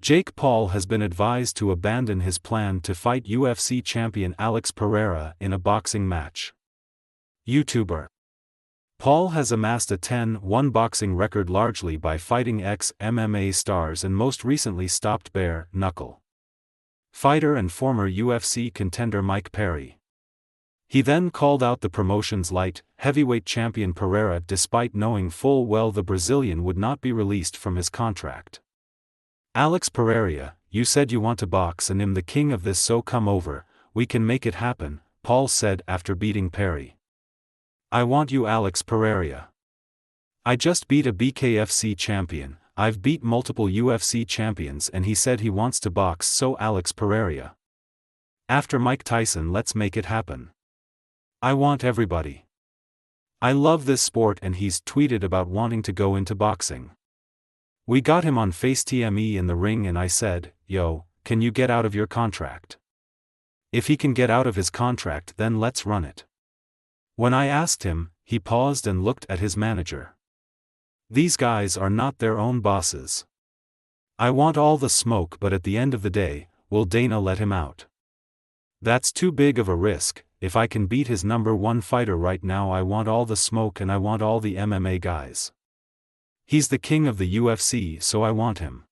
Jake Paul has been advised to abandon his plan to fight UFC champion Alex Pereira in a boxing match. YouTuber Paul has amassed a 10-1 boxing record largely by fighting ex-MMA stars and most recently stopped bare-knuckle fighter and former UFC contender Mike Perry. He then called out the promotion's light heavyweight champion Pereira despite knowing full well the Brazilian would not be released from his contract. Alex Pereira, you said you want to box and I'm the king of this, so come over, we can make it happen, Paul said after beating Perry. I want you, Alex Pereira. I just beat a BKFC champion, I've beat multiple UFC champions, and he said he wants to box, so Alex Pereira. After Mike Tyson, let's make it happen. I want everybody. I love this sport, and he's tweeted about wanting to go into boxing. We got him on FaceTime in the ring and I said, yo, can you get out of your contract? If he can get out of his contract, then let's run it. When I asked him, he paused and looked at his manager. These guys are not their own bosses. I want all the smoke, but at the end of the day, will Dana let him out? That's too big of a risk. If I can beat his #1 fighter right now, I want all the smoke and I want all the MMA guys. He's the king of the UFC, so I want him.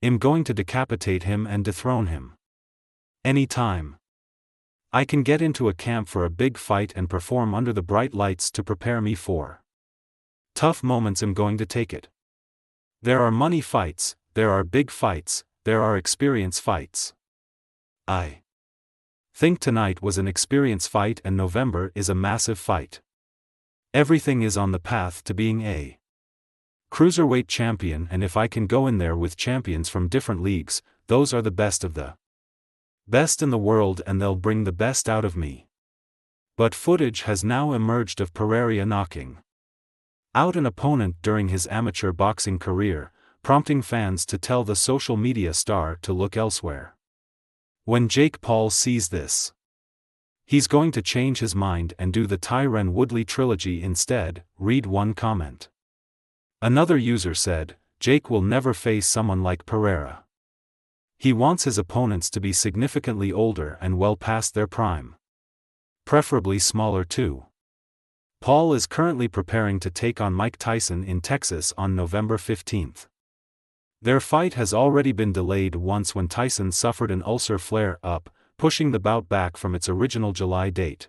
I'm going to decapitate him and dethrone him. Anytime. I can get into a camp for a big fight and perform under the bright lights to prepare me for tough moments. I'm going to take it. There are money fights, there are big fights, there are experience fights. I think tonight was an experience fight and November is a massive fight. Everything is on the path to being a cruiserweight champion, and if I can go in there with champions from different leagues, those are the best of the best in the world and they'll bring the best out of me. But footage has now emerged of Pereira knocking out an opponent during his amateur boxing career, prompting fans to tell the social media star to look elsewhere. When Jake Paul sees this, he's going to change his mind and do the Tyron Woodley trilogy instead, read one comment. Another user said, Jake will never face someone like Pereira. He wants his opponents to be significantly older and well past their prime. Preferably smaller too. Paul is currently preparing to take on Mike Tyson in Texas on November 15th. Their fight has already been delayed once when Tyson suffered an ulcer flare-up, pushing the bout back from its original July date.